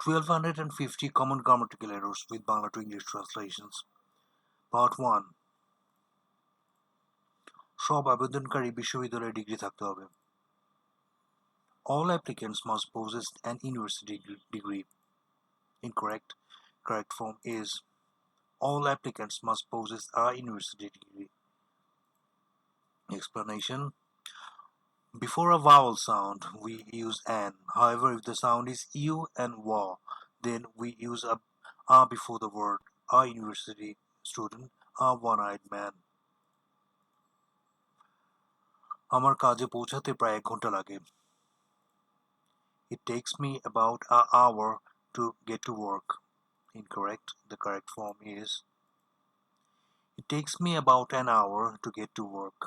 1250 Common Grammatical Errors with Bangla to English translations. Part 1. সব আবেদনকারী বিশ্ববিদ্যালয়ে ডিগ্রি থাকতে হবে. All applicants must possess an university degree. Incorrect. Correct form is all applicants must possess a university degree. Explanation. Before a vowel sound, we use an. However, if the sound is u and wa, then we use a before the word. A university student, a one-eyed man. আমার কাজে পৌঁছাতে প্রায় 1 ঘন্টা লাগে. It takes me about an hour to get to work. Incorrect. The correct form is it takes me about an hour to get to work.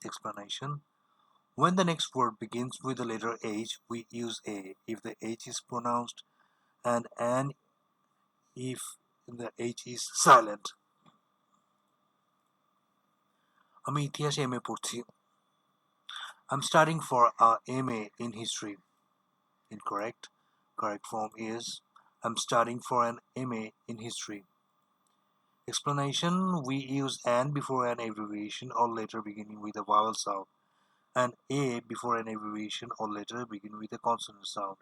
Explanation. When the next word begins with the letter H, we use a if the H is pronounced and an if the H is silent. আমি ইতিহাসে MA পড়ছি. I'm studying for a MA in history. Incorrect. Correct form is I'm studying for an MA in history. Explanation. We use an before an abbreviation or letter beginning with a vowel sound and a before an abbreviation or letter beginning with a consonant sound.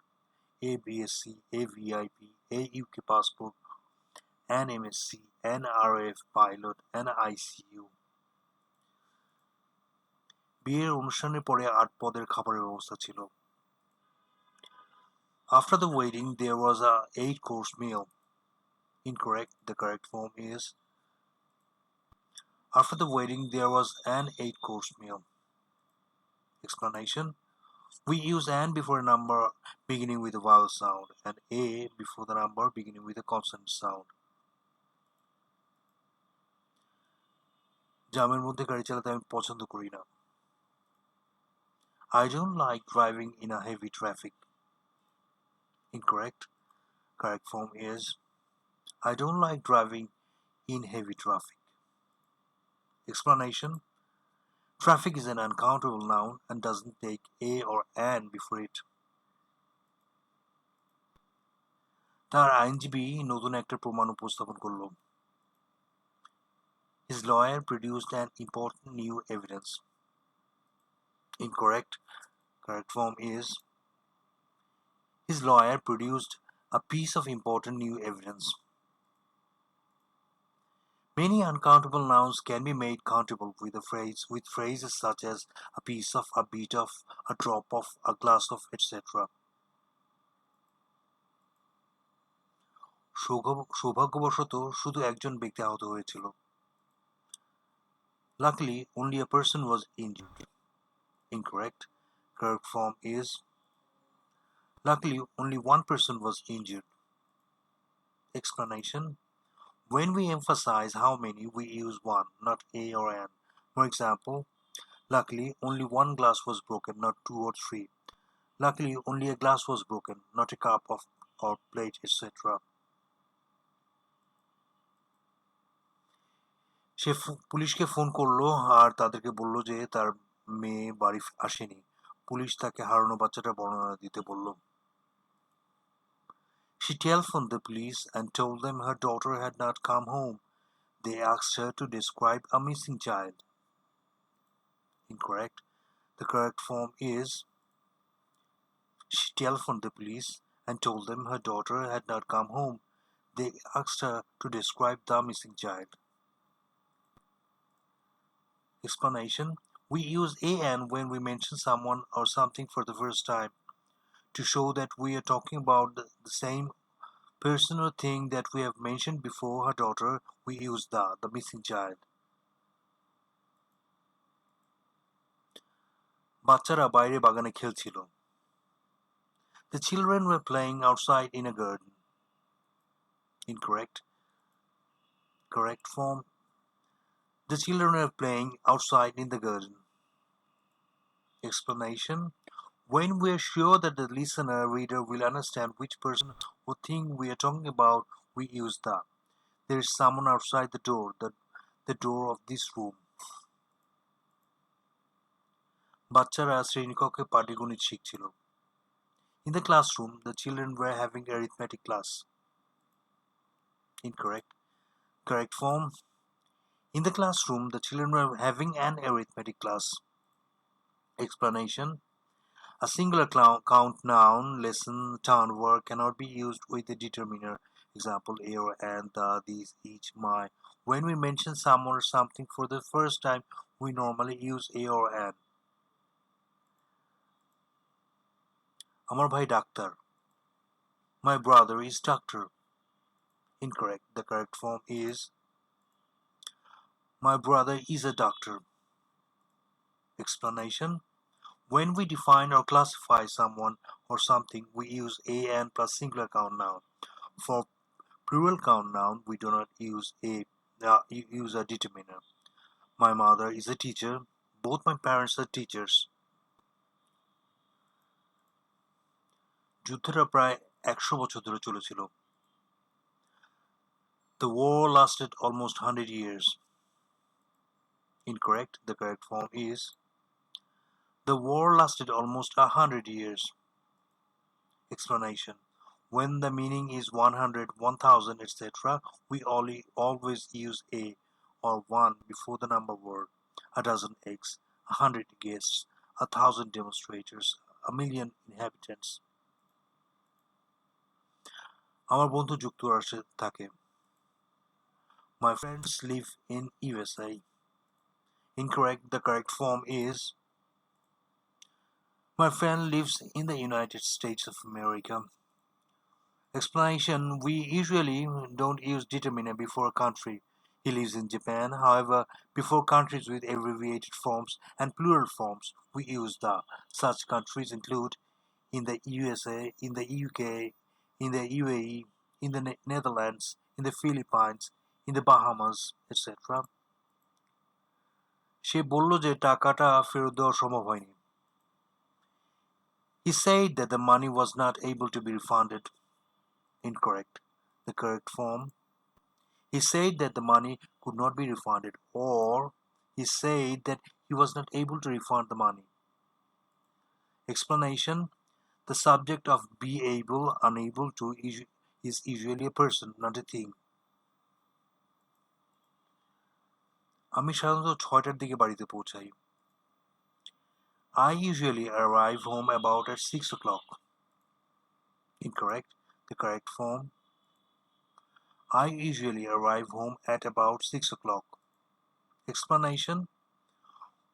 A BSc, A VIP, A UK passport, an MSc, an RF pilot, an ICU. বিয়ের অনুষ্ঠানের পরে 8 পদের খাবারের ব্যবস্থা ছিল. After the wedding, there was a 8-course meal. Incorrect. The correct form is after the wedding, there was an 8-course meal. Explanation. We use an before a number beginning with a vowel sound and a before the number beginning with a consonant sound. জ্যামের মধ্যে গাড়ি চালাতে আমি পছন্দ করি না. I don't like driving in a heavy traffic. Incorrect. Correct form is I don't like driving in heavy traffic. Explanation. Traffic is an uncountable noun and doesn't take a or an before it. তার আইনজীবী নতুন একটা প্রমাণ উপস্থাপন করল. His lawyer produced an important new evidence. Incorrect. Correct form is his lawyer produced a piece of important new evidence. Many uncountable nouns can be made countable with phrases such as a piece of, a bit of, a drop of, a glass of, etc. সৌভাগ্যবশত শুধু একজন ব্যক্তি আহত হয়েছিল. Luckily, only a person was injured. Incorrect. Correct form is luckily only one person was injured. Explanation. When we emphasize how many, we use one, not a or an. For example, luckily only one glass was broken, not 2 or 3. Luckily only a glass was broken, not a cup of or plate, etc. সে পুলিশকে phone করলো আর তাদেরকে বলল যে তার মেয়ে বাড়ি আসেনি. Police তাকে হারানো বাচ্চাটার বর্ণনা দিতে বলল. She telephoned the police and told them her daughter had not come home. They asked her to describe a missing child. Incorrect. The correct form is she telephoned the police and told them her daughter had not come home. They asked her to describe the missing child. Explanation. We use an when we mention someone or something for the first time. To show that we are talking about the same person or thing that we have mentioned before her daughter, we use the missing child. বাচ্চারা বাইরে বাগানে খেলছিল. The children were playing outside in a garden. Incorrect. Correct form. The children were playing outside in the garden. Explanation. When we are sure that the reader will understand which person or thing we are talking about, we use the. There is someone outside the door of this room. বাচ্চারা শ্রেণীকক্ষে পাটিগণিত শিখছিল. In the classroom, the children were having arithmetic class. Incorrect. Correct form. In the classroom, the children were having an arithmetic class. Explanation. A singular count noun, lesson, turn, work cannot be used with a determiner. Example, a or and, the, these, each, my. When we mention someone or something for the first time, we normally use a or an. Amar bhai doctor. My brother is doctor. Incorrect. The correct form is my brother is a doctor. Explanation. When we define or classify someone or something, we use a and plus singular count noun. For plural count noun, we do not use use a determiner. My mother is a teacher. Both my parents are teachers. যুদ্ধটা প্রায় 100 বছর ধরে চলেছিল. The war lasted almost 100 years. Incorrect. The correct form is the war lasted almost 100 years. Explanation. When the meaning is 100, 1000, etc., we always use a or 1 before the number word. A dozen eggs, 100 guests, 1,000 demonstrators, 1,000,000 inhabitants. আমার বন্ধু যুক্তরাষ্ট্রে থাকে. My friends live in USA. Incorrect. The correct form is my friend lives in the United States of America. Explanation. We usually don't use determiner before a country. He lives in Japan. However, before countries with abbreviated forms and plural forms, we use the. Such countries include in the USA, in the UK, in the UAE, in the Netherlands, in the Philippines, in the Bahamas, etc. সে বলল যে টাকাটা ফেরত দেওয়া সম্ভব হয়নি. He said that the money was not able to be refunded. Incorrect. The correct form. He said that the money could not be refunded, or he said that he was not able to refund the money. Explanation. The subject of be able, unable to is usually a person, not a thing. আমি সাধারণত 6টার দিকে বাড়িতে পৌঁছাই. I usually arrive home about at 6 o'clock. Incorrect. The correct form. I usually arrive home at about 6 o'clock. Explanation.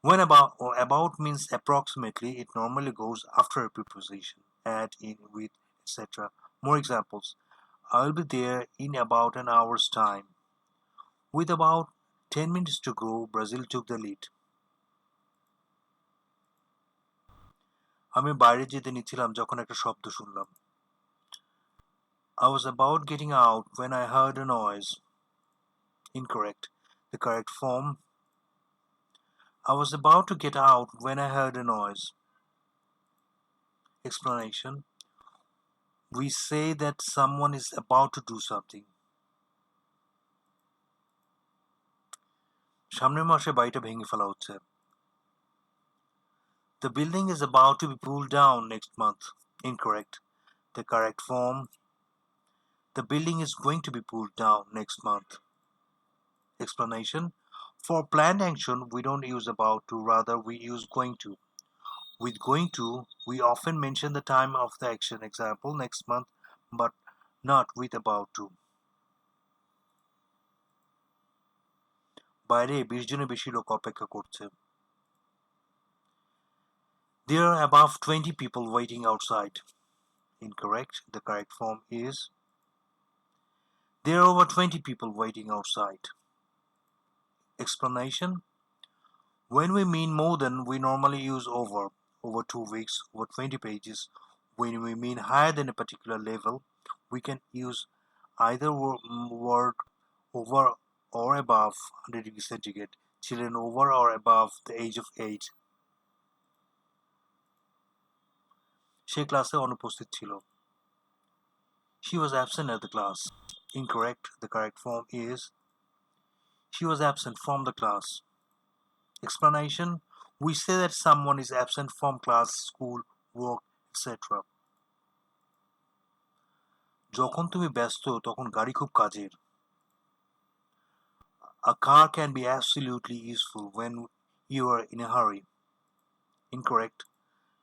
When about means approximately, it normally goes after a preposition, at, in, with, etc. More examples. I will be there in about an hour's time. With about 10 minutes to go, Brazil took the lead. আমি বাইরে যেতে নিচ্ছিলাম যখন একটা শব্দ শুনলাম. I was about getting out when I heard a noise. Incorrect. The correct form. I was about to get out when I heard a noise. Explanation. We say that someone is about to do something. সামনের মাসে বাড়িটা ভেঙে ফেলা হচ্ছে. The building is about to be pulled down next month. Incorrect. The correct form. The building is going to be pulled down next month. Explanation. For planned action, we don't use about to, rather we use going to. With going to, we often mention the time of the action, example, next month, but not with about to. বাইরে 20 জনের বেশি লোক অপেক্ষা করছে. There are above 20 people waiting outside. Incorrect. The correct form is there are over 20 people waiting outside. Explanation. When we mean more than, we normally use over 2 weeks, over 20 pages. When we mean higher than a particular level, we can use either word over or above 100 degrees centigrade, children over or above the age of 8. সে ক্লাসে অনুপস্থিত ছিল. She was absent at the class. Incorrect. The correct form is she was absent from the class. Explanation. We say that someone is absent from class, school, work, etc. যখন তুমি ব্যস্ত তখন গাড়ি খুব কাজের। A car can be absolutely useful when you are in a hurry. Incorrect.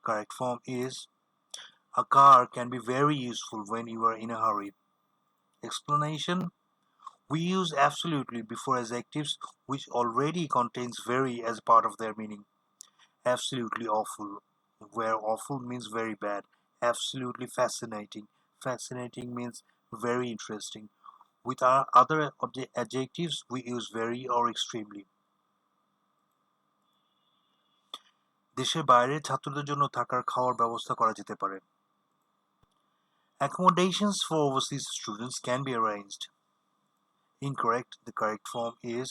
Correct form is a car can be very useful when you are in a hurry. Explanation: we use absolutely before adjectives which already contains very as part of their meaning. Absolutely awful, where awful means very bad. Absolutely fascinating. Fascinating means very interesting. With our other adjectives, we use very or extremely. দেশের বাইরে ছাত্রদের জন্য থাকার খাওয়ার ব্যবস্থা করা যেতে পারে। Accommodations for overseas students can be arranged. Incorrect. The correct form is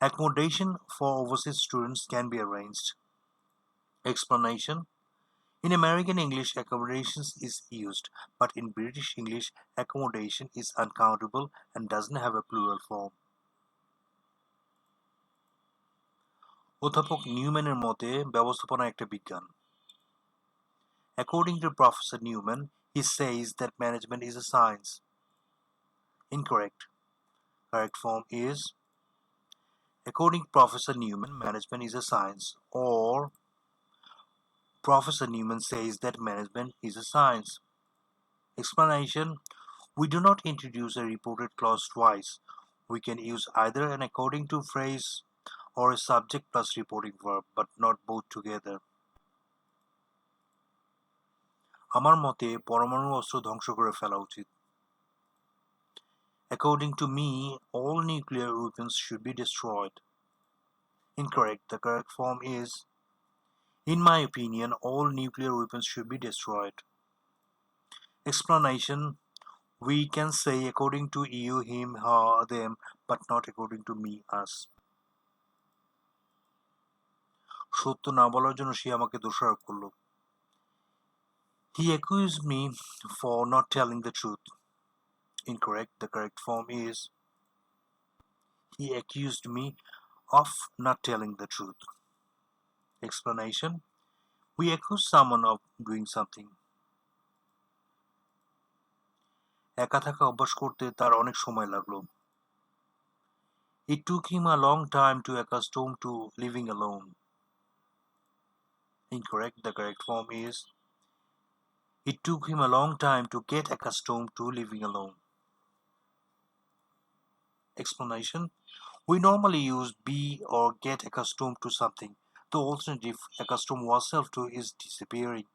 accommodation for overseas students can be arranged. Explanation: in American English, accommodations is used, but in British English, accommodation is uncountable and doesn't have a plural form. অধ্যাপক নিউম্যানের মতে ব্যবস্থাপনা একটা বিজ্ঞান। According to Professor Newman, he says that management is a science. Incorrect. Correct form is according to Professor Newman, management is a science, or Professor Newman says that management is a science. Explanation: we do not introduce a reported clause twice. We can use either an according to phrase or a subject plus reporting verb, but not both together. আমার মতে পরমাণু অস্ত্র ধ্বংস করে ফেলা উচিত। According to me, all nuclear weapons should be destroyed. Incorrect. The correct form is in my opinion, all nuclear weapons should be destroyed. Explanation: we can say according to you, him, her, them, but not according to me, us. সত্য না বলার জন্য সে আমাকে দোষারোপ করলো। He accused me for not telling the truth. Incorrect. The correct form is he accused me of not telling the truth. Explanation: we accuse someone of doing something. একা থাকা অভ্যাস করতে তার অনেক সময় লাগলো। It took him a long time to accustom to living alone. Incorrect. The correct form is it took him a long time to get accustomed to living alone. Explanation: we normally use be or get accustomed to something. The alternative accustom oneself to is disappearing.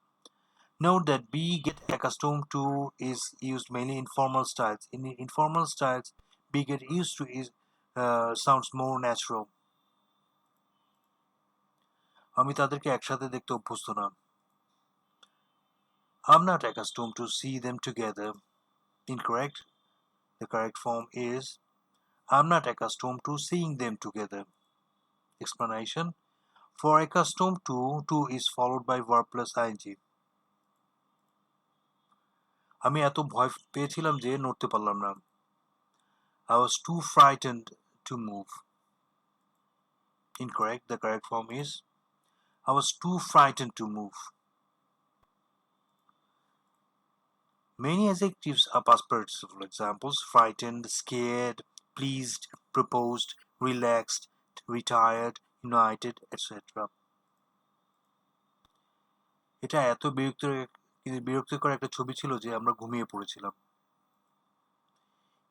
Note that be get accustomed to is used mainly in formal styles. In informal styles, be get used to is sounds more natural. আমি তাদেরকে একসাথে দেখতে অভ্যস্ত না। I'm not accustomed to see them together. Incorrect. The correct form is I'm not accustomed to seeing them together. Explanation: for accustomed to is followed by verb plus ing. আমি এত ভয় পেয়েছিলাম যে নড়তে পারলাম না। I was too frightened to move. Incorrect. The correct form is I was too frightened to move. Many adjectives are past participle examples: frightened, scared, pleased, proposed, relaxed, retired, united, etc. এটা এত বিরক্তিকর একটা ছবি ছিল যে আমরা ঘুমিয়ে পড়েছিলাম।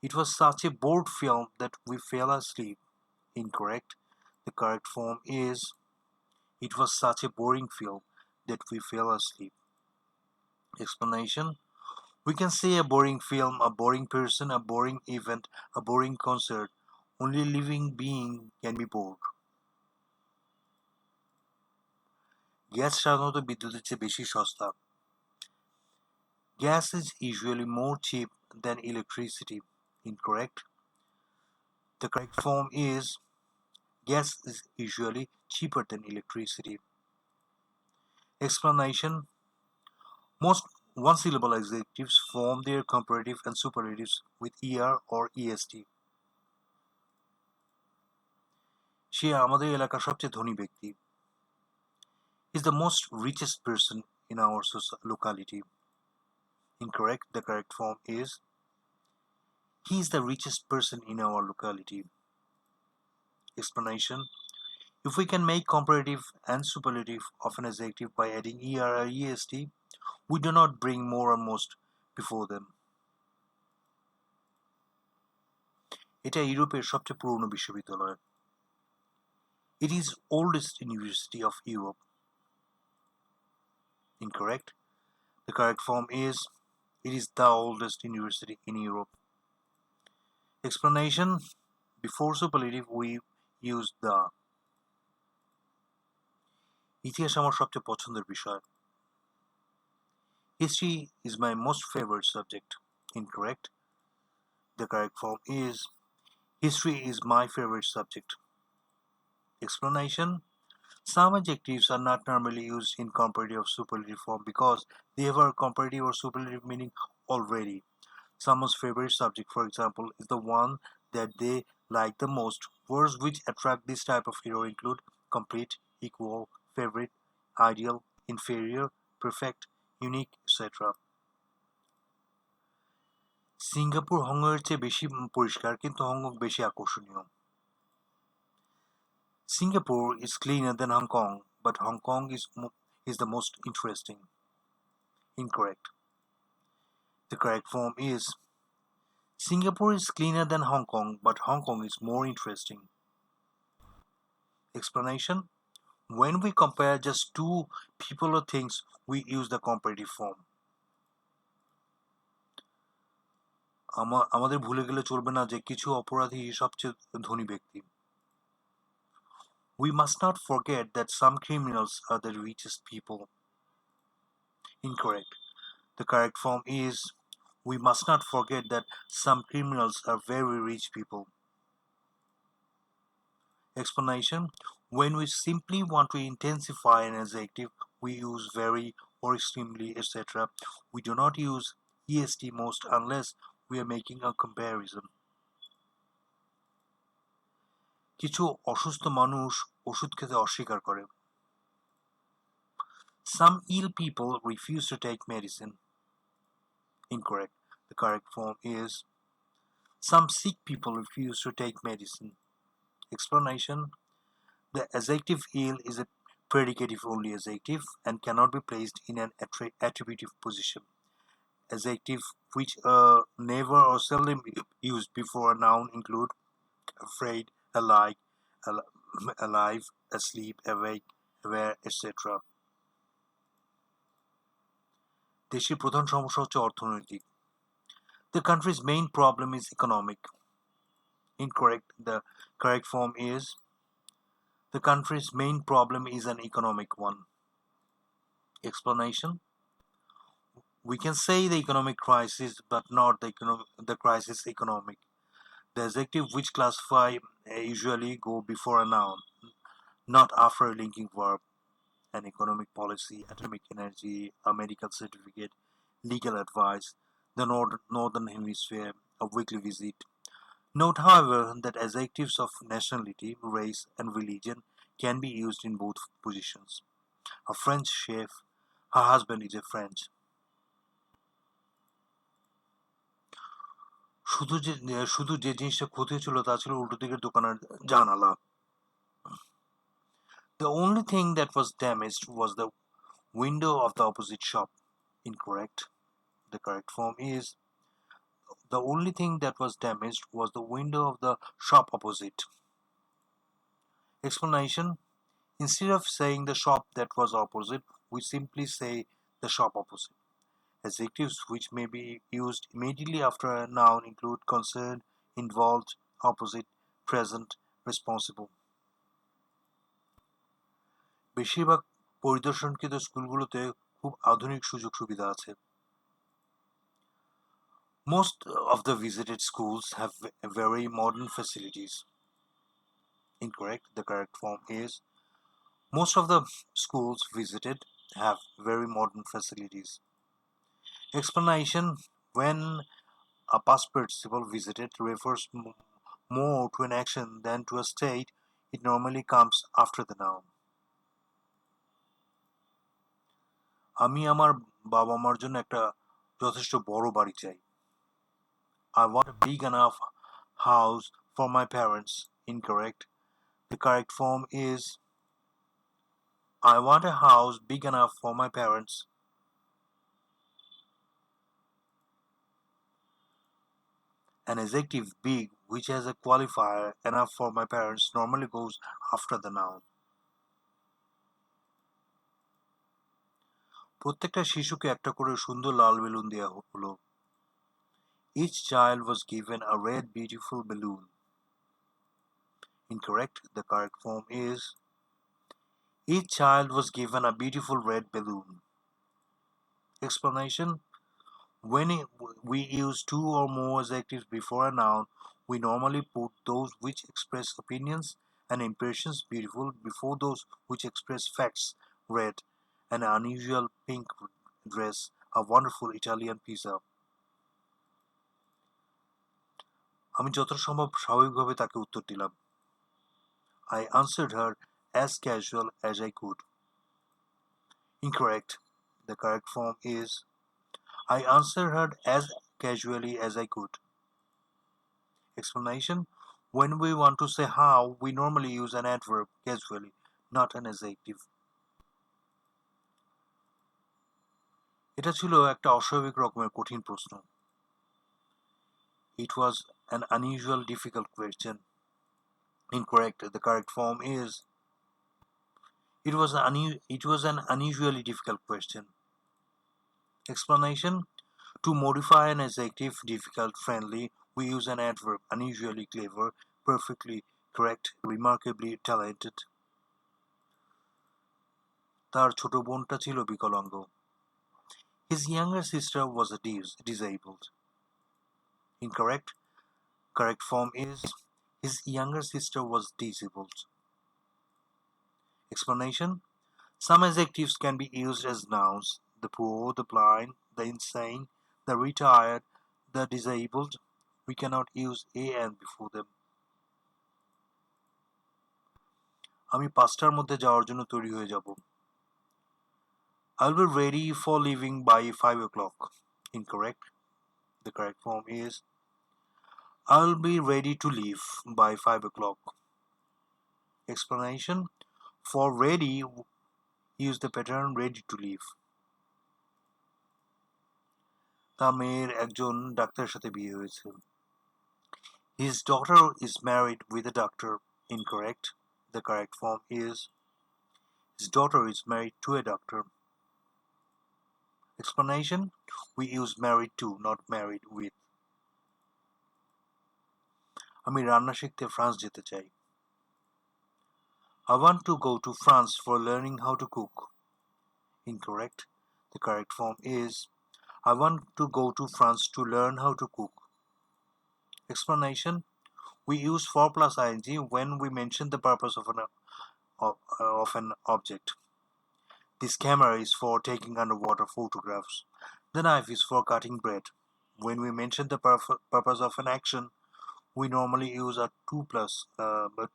It was such a bored film that we fell asleep. Incorrect. The correct form is it was such a boring film that we fell asleep. Explanation: we can say a boring film, a boring person, a boring event, a boring concert. Only a living being can be bored. Gas সাধারণত বিদ্যুতের চেয়ে বেশি সস্তা। Gas is usually more cheap than electricity. Incorrect. The correct form is gas is usually cheaper than electricity. Explanation: most one-syllable adjectives form their comparative and superlatives with er or est. সে আমাদের এলাকার সবচেয়ে ধনী ব্যক্তি। He is the most richest person in our locality. Incorrect. The correct form is he is the richest person in our locality. Explanation. If we can make comparative and superlative of an adjective by adding er or est, we do not bring more or most before them. এটা ইউরোপের সবচেয়ে পুরনো বিশ্ববিদ্যালয়। It is oldest university of Europe. Incorrect. The correct form is it is the oldest university in Europe. Explanation. Before superlative we use the. ইতিহাস আমার সবচেয়ে পছন্দের বিষয়। History is my most favorite subject. Incorrect. The correct form is history is my favorite subject. Explanation. Some adjectives are not normally used in comparative or superlative form because they have a comparative or superlative meaning already. Someone's favorite subject, for example, is the one that they like the most. Words which attract this type of hero include complete, equal, favorite, ideal, inferior, perfect, unique, etc. Singapore হংকংয়ের চেয়ে বেশি পরিষ্কার, কিন্তু Hong Kong বেশি আকর্ষণীয়। Singapore is cleaner than Hong Kong, but Hong Kong is the most interesting. Incorrect. The correct form is Singapore is cleaner than Hong Kong, but Hong Kong is more interesting. Explanation. When we compare just two people or things, we use the comparative form. আমাদের ভুলে গেলে চলবে না যে কিছু অপরাধী সবচেয়ে ধনী ব্যক্তি। We must not forget that some criminals are the richest people. Incorrect. The correct form is we must not forget that some criminals are very rich people. Explanation. When we simply want to intensify an adjective, we use very or extremely, etc. We do not use est most unless we are making a comparison. কিছু অসুস্থ মানুষ ওষুধ খেতে অস্বীকার করে। Some ill people refuse to take medicine. Incorrect. The correct form is some sick people refuse to take medicine. Explanation. The adjective ill is a predicative only adjective and cannot be placed in an attributive position. Adjectives which are never or seldom used before a noun include afraid, alike, alive, asleep, awake, aware, etc. দেশের প্রধান সমস্যা হচ্ছে অর্থনৈতিক। The country's main problem is economic. Incorrect. The correct form is the country's main problem is an economic one. Explanation. We can say the economic crisis, but not the crisis economic. The adjective which classify usually go before a noun, not after a linking verb. An economic policy, atomic energy, a medical certificate, legal advice, the northern hemisphere, a weekly visit. Note, however, that adjectives of nationality, race, and religion can be used in both positions. A French chef, her husband is a French. শুধু যে জিনিসটা ক্ষতি হচ্ছিল তা ছিল উল্টো দিকের দোকানের জানালা। The only thing that was damaged was the window of the opposite shop. Incorrect. The correct form is the only thing that was damaged was the window of the shop opposite. Explanation. Instead of saying the shop that was opposite, we simply say the shop opposite. Adjectives which may be used immediately after a noun include concerned, involved, opposite, present, responsible. বেশিরভাগ পরিদর্শনকৃত স্কুলগুলোতে খুব আধুনিক সুযোগ সুবিধা আছে। Most of the visited schools have very modern facilities. Incorrect. The correct form is most of the schools visited have very modern facilities. Explanation. When a past participle visited refers more to an action than to a state, it normally comes after the noun. আমি আমার বাবা মার জন্য একটা যথেষ্ট বড় বাড়ি চাই। I want a big enough house for my parents. Incorrect. The correct form is I want a house big enough for my parents. An adjective big which has a qualifier enough for my parents normally goes after the noun. প্রত্যেকটা শিশুকে একটা করে সুন্দর লাল balloon দেওয়া হলো। Each child was given a red beautiful balloon. Incorrect. The correct form is each child was given a beautiful red balloon. Explanation. When we use two or more adjectives before a noun, we normally put those which express opinions and impressions beautiful before those which express facts red, an unusual pink dress, a wonderful Italian pizza. আমি যতটা সম্ভব স্বাভাবিকভাবে তাকে উত্তর দিলাম। I answered her as casual as I could. Incorrect. The correct form is I answered her as casually as I could. Explanation. When we want to say how, we normally use an adverb casually, not an adjective. এটা ছিল একটা অস্বাভাবিক রকমের কঠিন প্রশ্ন। It was an unusual difficult question. Incorrect. The correct form is it was an unusually difficult question. Explanation. To modify an adjective difficult, friendly, we use an adverb unusually clever, perfectly correct, remarkably talented. তার ছোট বোনটা ছিল বিকলাঙ্গ। His younger sister was disabled. Incorrect. Correct form is his younger sister was disabled. Explanation. Some adjectives can be used as nouns. The poor, the blind, the insane, the retired, the disabled. We cannot use an before them. আমি 5টার মধ্যে যাওয়ার জন্য তৈরি হয়ে যাব। I'll be ready for leaving by 5 o'clock. Incorrect. The correct form is I'll be ready to leave by 5 o'clock. Explanation. For ready, use the pattern ready to leave. তার মেয়ের একজন ডাক্তারের সাথে বিয়ে হয়েছে। His daughter is married with a doctor. Incorrect. The correct form is his daughter is married to a doctor. Explanation. We use married to, not married with. আমি রান্না শিখতে ফ্রান্স যেতে চাই। I want to go to France for learning how to cook. Incorrect. The correct form is I want to go to France to learn how to cook. Explanation. We use for plus ing when we mention the purpose of an object. This camera is for taking underwater photographs. The knife is for cutting bread. When we mention the purpose of an action, we normally use a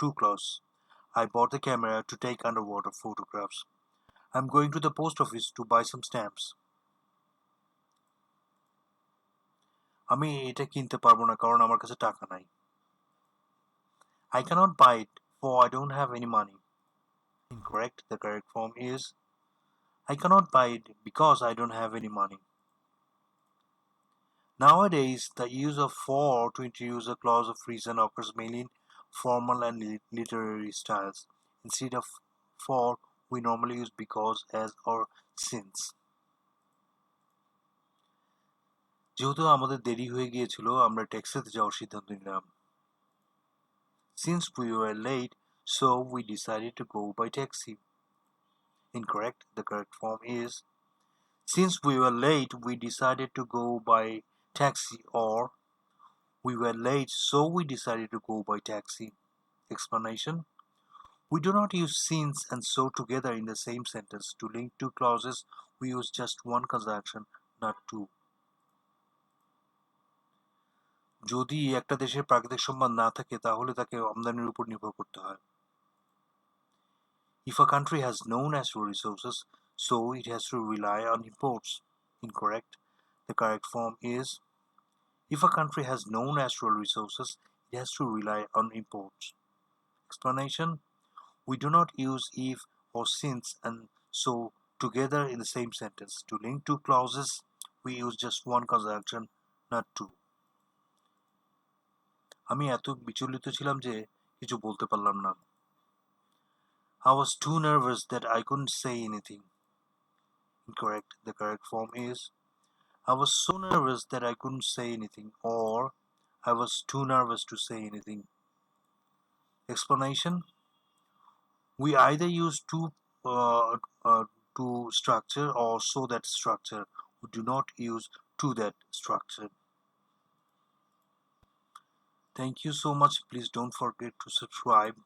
to clause. I bought the camera to take underwater photographs. I'm going to the post office to buy some stamps. আমি এটা কিনতে পারবো না কারণ আমার কাছে টাকা নাই। I cannot buy it for I don't have any money. Incorrect. The correct form is I cannot buy it because I don't have any money. Nowadays, the use of for to introduce a clause of reason occurs mainly in formal and literary styles. Instead of for, we normally use because, as, or since. যেহেতু আমাদের দেরি হয়ে গিয়েছিল আমরা ট্যাক্সিতে যাওয়ার সিদ্ধান্ত নিলাম। Since we were late, so we decided to go by taxi. Incorrect. The correct form is since we were late, we decided to go by taxi, or we were late, so we decided to go by taxi. Explanation. We do not use since and so together in the same sentence. To link two clauses, we use just one conjunction, not two. যদি একটা দেশের প্রাকৃতিক সম্পদ না থাকে তাহলে তাকে আমদানির উপর নির্ভর করতে হয়। If a country has no natural resources, so it has to rely on imports. Incorrect. The correct form is, if a country has no natural resources, it has to rely on imports. Explanation: we do not use if or since and so together in the same sentence. To link two clauses, we use just one conjunction, not two. আমি এত বিচলিত ছিলাম যে কিছু বলতে পারলাম না। I was too nervous that I couldn't say anything. Incorrect. The correct form is, I was so nervous that I couldn't say anything, or I was too nervous to say anything. Explanation: we either use to structure or so that structure. We do not use to that structure. Thank you so much. Please don't forget to subscribe.